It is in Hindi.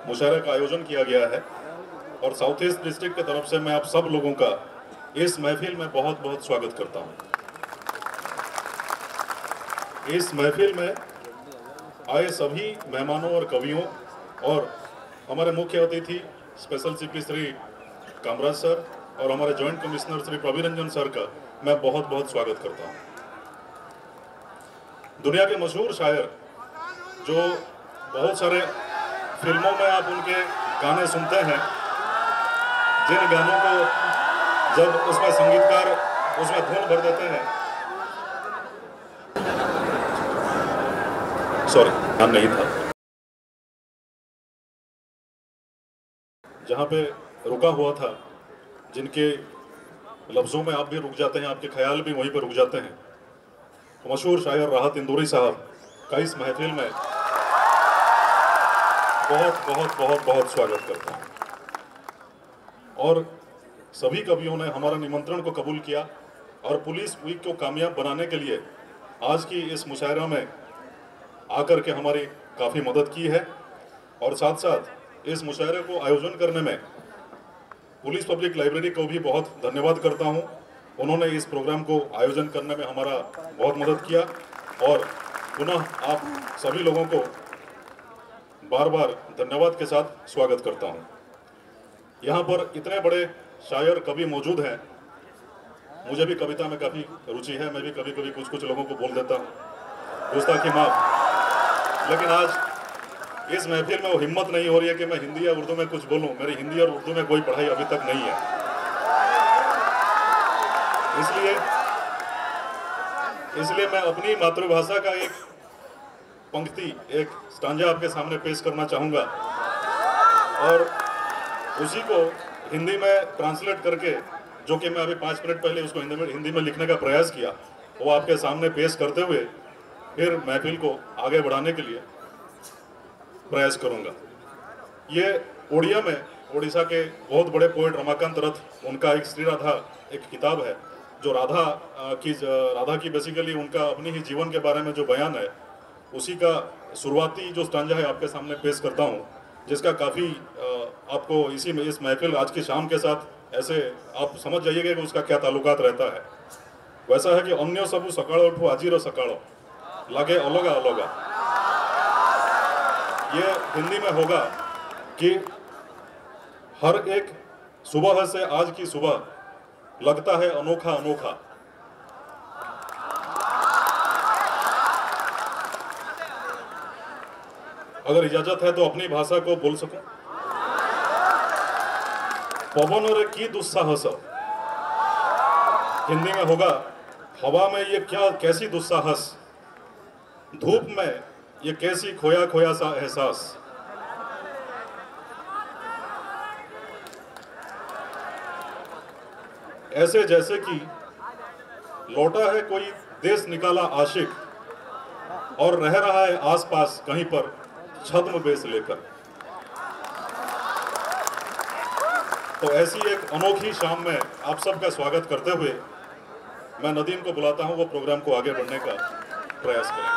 मुशायरे का आयोजन किया गया है और साउथ ईस्ट डिस्ट्रिक्ट की तरफ से मैं आप सब लोगों का इस महफिल में बहुत बहुत स्वागत करता हूं। इस महफिल में आए सभी मेहमानों और कवियों और हमारे मुख्य अतिथि special CP Shri Kamraj sir और हमारे joint commissioner Shri Praveen Ranjan sir का मैं बहुत बहुत स्वागत करता हूं। दुनिया के मशहूर शायर जो बहुत सारे फिल्मों में आप उनके गाने सुनते हैं, जिन गानों को जब उसमें संगीतकार उसमें धुन भर देते हैं, सॉरी नाम नहीं था, जहाँ पे रुका हुआ था, जिनके लफ्ज़ों में आप भी रुक जाते हैं, आपके ख्याल भी वहीं पर रुक जाते हैं, तो मशहूर शायर राहत इंदौरी साहब का इस महफिल में बहुत बहुत बहुत बहुत स्वागत करता हूँ। और सभी कवियों ने हमारा निमंत्रण को कबूल किया और पुलिस वीक को कामयाब बनाने के लिए आज की इस मुशायरा में आकर के हमारी काफ़ी मदद की है। और साथ साथ इस मुशायरे को आयोजन करने में पुलिस पब्लिक लाइब्रेरी को भी बहुत धन्यवाद करता हूं। उन्होंने इस प्रोग्राम को आयोजन करने में हमारा बहुत मदद किया और पुनः आप सभी लोगों को बार बार धन्यवाद के साथ स्वागत करता हूं। यहाँ पर इतने बड़े शायर कवि मौजूद हैं, मुझे भी कविता में काफ़ी रुचि है, मैं भी कभी कभी कुछ कुछ लोगों को बोल देता हूँ, गुस्ताखी माफ। लेकिन आज इस महफिल में वो हिम्मत नहीं हो रही है कि मैं हिंदी या उर्दू में कुछ बोलूं। मेरी हिंदी और उर्दू में कोई पढ़ाई अभी तक नहीं है, इसलिए मैं अपनी मातृभाषा का एक पंक्ति, एक स्टांजा आपके सामने पेश करना चाहूँगा और उसी को हिंदी में ट्रांसलेट करके, जो कि मैं अभी 5 मिनट पहले उसको हिंदी में लिखने का प्रयास किया, वो आपके सामने पेश करते हुए फिर महफिल को आगे बढ़ाने के लिए प्रयास करूंगा। ये ओडिया में ओडिशा के बहुत बड़े पोएट रमाकांत रथ, उनका एक श्री राधा एक किताब है, जो राधा की बेसिकली उनका अपनी ही जीवन के बारे में जो बयान है, उसी का शुरुआती जो स्टांजा है आपके सामने पेश करता हूँ, जिसका काफ़ी आपको इस महफिल आज की शाम के साथ ऐसे आप समझ जाइएगा कि उसका क्या ताल्लुकात रहता है। वैसा है कि अन्य सबू सकाळो उठो आजीरो सकाळो लागे अलगा अलगा। ये हिंदी में होगा कि हर एक सुबह से आज की सुबह लगता है अनोखा अनोखा। अगर इजाजत है तो अपनी भाषा को बोल सकूं। पवन रे की दुस्साहस, हिंदी में होगा हवा में ये क्या कैसी दुस्साहस, धूप में ये कैसी खोया खोया सा एहसास। ऐसे जैसे कि लौटा है कोई देश निकाला आशिक और रह रहा है आसपास कहीं पर छद्म बेस लेकर। तो ऐसी एक अनोखी शाम में आप सबका स्वागत करते हुए मैं नदीम को बुलाता हूं, वो प्रोग्राम को आगे बढ़ने का प्रयास करें।